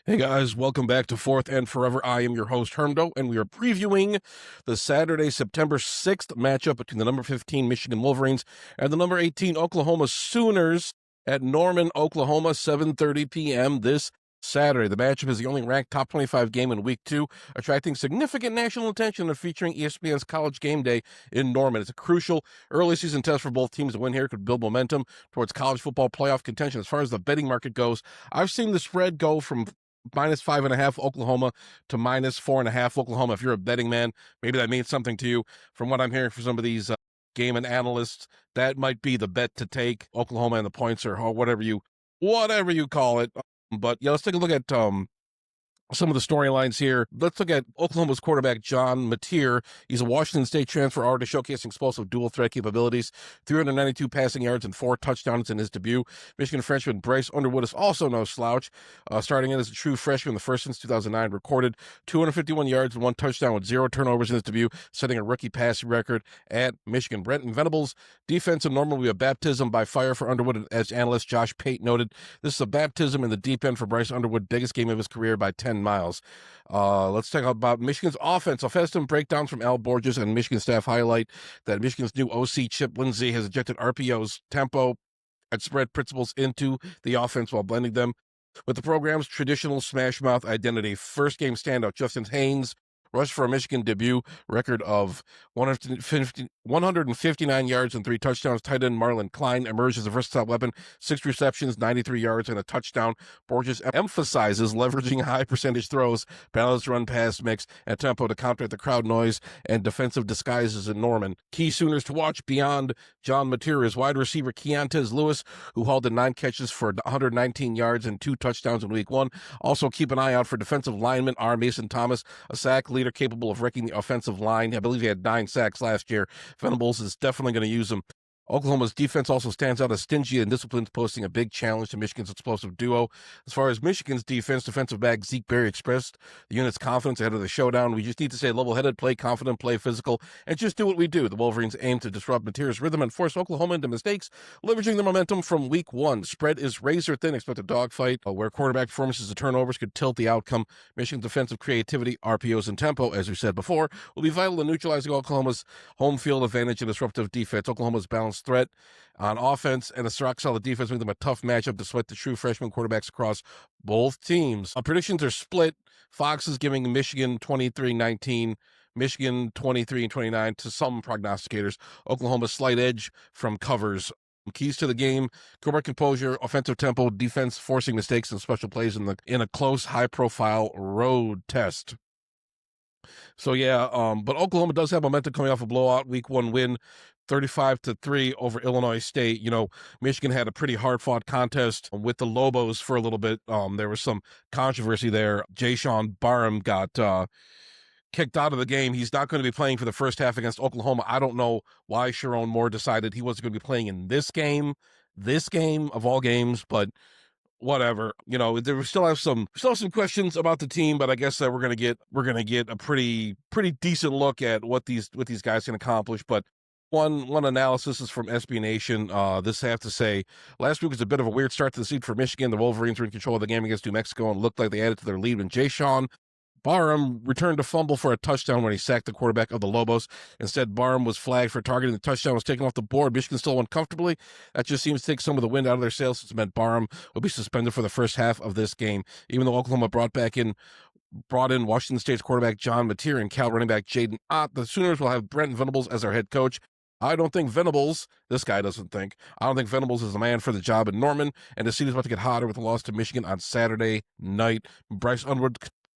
Hey guys, welcome back to Fourth and Forever. I am your host, Hermdo, and we are previewing the Saturday, September 6th matchup between the number 15 Michigan Wolverines and the number 18 Oklahoma Sooners at Norman, Oklahoma, 7:30 p.m. this Saturday. The matchup is the only ranked top 25 game in Week 2, attracting significant national attention and featuring ESPN's College Game Day in Norman. It's a crucial early season test for both teams. A win here could build momentum towards college football playoff contention. As far as the betting market goes, I've seen the spread go from -5.5 Oklahoma to -4.5 Oklahoma. If you're a betting man, maybe that means something to you. From what I'm hearing from some of these game and analysts, that might be the bet to take, Oklahoma and the points, or whatever you call it. But yeah, let's take a look at some of the storylines here. Let's look at Oklahoma's quarterback, John MATEER. He's a Washington State transfer, already showcasing explosive dual threat capabilities, 392 passing yards and 4 touchdowns in his debut. Michigan freshman Bryce Underwood is also no slouch, starting in as a true freshman, the first since 2009, recorded 251 yards and 1 touchdown with 0 turnovers in his debut, setting a rookie passing record at Michigan. Brenton Venables' defense in Norman will be a baptism by fire for Underwood, as analyst Josh Pate noted. This is a baptism in the deep end for Bryce Underwood, biggest game of his career by 10 miles. Let's talk about Michigan's offense. Offensive breakdowns from Al Borges and Michigan staff highlight that Michigan's new OC Chip Lindsey has injected RPOs, tempo, and spread principles into the offense while blending them with the program's traditional smash mouth identity. First game standout, Justin Haynes rushed for a Michigan debut record of 159 yards and 3 touchdowns. Tight end Marlon Klein emerged as a versatile weapon, 6 receptions, 93 yards, and a touchdown. Borges emphasizes leveraging high percentage throws, balanced run-pass mix, and tempo to counteract the crowd noise and defensive disguises in Norman. Key Sooners to watch beyond John MATEER is wide receiver Keontez Lewis, who hauled in 9 catches for 119 yards and 2 touchdowns in Week 1. Also keep an eye out for defensive lineman R. Mason Thomas, a sack leader capable of wrecking the offensive line. I believe he had 9 sacks last year. Venables is definitely going to use him. Oklahoma's defense also stands out as stingy and disciplined, posing a big challenge to Michigan's explosive duo. As far as Michigan's defense, defensive back Zeke Berry expressed the unit's confidence ahead of the showdown. We just need to stay level-headed, play confident, play physical, and just do what we do. The Wolverines aim to disrupt MATEER's rhythm and force Oklahoma into mistakes, leveraging the momentum from Week 1. Spread is razor-thin. Expect a dogfight where quarterback performances and turnovers could tilt the outcome. Michigan's defensive creativity, RPOs, and tempo, as we said before, will be vital in neutralizing Oklahoma's home field advantage and disruptive defense. Oklahoma's balanced threat on offense and a rock-solid defense make them a tough matchup despite the true freshman quarterbacks across both teams. Predictions are split. Fox is giving Michigan 23-19, Michigan 23-29 to some prognosticators. Oklahoma's slight edge from covers. Keys to the game: quarterback composure, offensive tempo, defense forcing mistakes and special plays in a close, high-profile road test. So yeah, but Oklahoma does have momentum coming off a blowout Week 1 win, 35-3 over Illinois State. You know, Michigan had a pretty hard-fought contest with the Lobos for a little bit. There was some controversy there. Jayshon Barham got kicked out of the game. He's not going to be playing for the first half against Oklahoma. I don't know why Sharon Moore decided he wasn't going to be playing in this game of all games, but whatever. You know, there still have some questions about the team, but I guess that we're gonna get a pretty decent look at what these guys can accomplish. But one analysis is from SB Nation. This I have to say, last week was a bit of a weird start to the season for Michigan. The Wolverines were in control of the game against New Mexico and looked like they added to their lead when Jayshon Barham returned a fumble for a touchdown when he sacked the quarterback of the Lobos. Instead, Barham was flagged for targeting. The touchdown was taken off the board. Michigan still won comfortably. That just seems to take some of the wind out of their sails, since it meant Barham will be suspended for the first half of this game. Even though Oklahoma brought in Washington State's quarterback John MATEER and Cal running back Jaden Ott, the Sooners will have Brenton Venables as their head coach. I don't think Venables, this guy doesn't think, I don't think Venables is the man for the job in Norman, and the seat is about to get hotter with the loss to Michigan on Saturday night. Bryce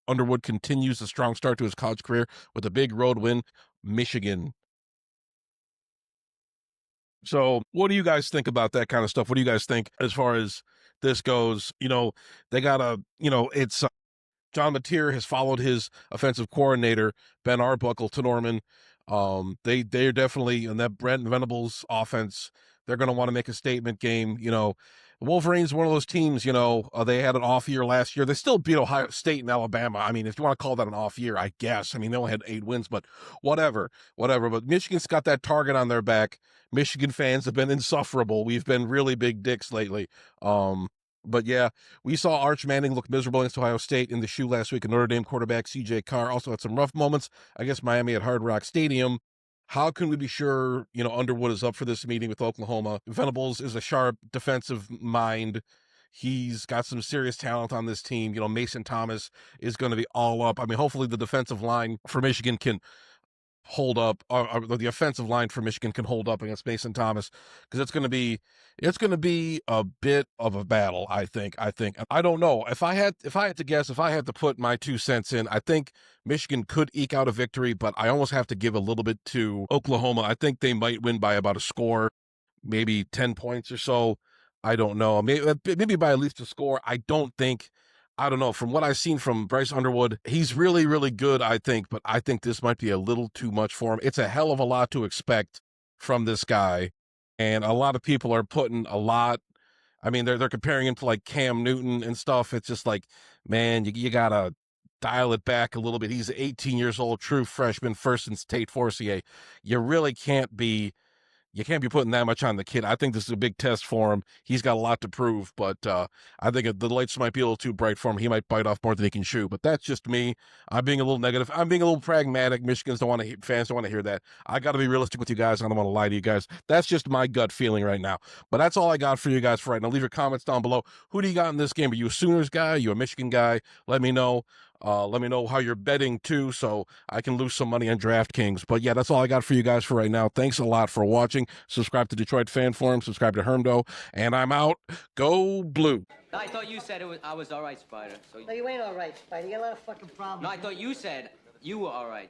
Underwood continues a strong start to his college career with a big road win, Michigan. So what do you guys think about that kind of stuff? What do you guys think as far as this goes? You know, they got it's John MATEER has followed his offensive coordinator, Ben Arbuckle, to Norman. They're definitely in that Brent Venables offense. They're going to want to make a statement game. You know, Wolverines, one of those teams, they had an off year last year. They still beat Ohio State and Alabama. I mean, if you want to call that an off year, I guess. I mean, they only had 8 wins, but whatever. But Michigan's got that target on their back. Michigan fans have been insufferable. We've been really big dicks lately. But yeah, we saw Arch Manning look miserable against Ohio State in the shoe last week, and Notre Dame quarterback C.J. Carr also had some rough moments against Miami at Hard Rock Stadium. How can we be sure, Underwood is up for this meeting with Oklahoma? Venables is a sharp defensive mind. He's got some serious talent on this team. Mason Thomas is going to be all up. I mean, hopefully the defensive line for Michigan can hold up, or the offensive line for Michigan can hold up against Mason Thomas, because it's going to be a bit of a battle. I think. I don't know if I had to guess, if I had to put my 2 cents in, I think Michigan could eke out a victory, but I almost have to give a little bit to Oklahoma. I think they might win by about a score, maybe 10 points or so. I don't know. Maybe by at least a score. I don't know. From what I've seen from Bryce Underwood, he's really, really good, I think, but I think this might be a little too much for him. It's a hell of a lot to expect from this guy. And a lot of people are putting a lot. I mean, they're comparing him to like Cam Newton and stuff. It's just like, man, you got to dial it back a little bit. He's 18 years old, true freshman, first in State Forcier. You really can't be putting that much on the kid. I think this is a big test for him. He's got a lot to prove, but I think the lights might be a little too bright for him. He might bite off more than he can chew. But that's just me. I'm being a little negative. I'm being a little pragmatic. Fans don't want to hear that. I got to be realistic with you guys. I don't want to lie to you guys. That's just my gut feeling right now. But that's all I got for you guys for right now. Leave your comments down below. Who do you got in this game? Are you a Sooners guy? Are you a Michigan guy? Let me know. Let me know how you're betting too, so I can lose some money on DraftKings. But yeah, that's all I got for you guys for right now. Thanks a lot for watching. Subscribe to Detroit Fan Forum. Subscribe to Hermdo. And I'm out. Go Blue. I thought you said I was all right, Spider. No, you ain't all right, Spider. You got a lot of fucking problems. No, I thought you said you were all right.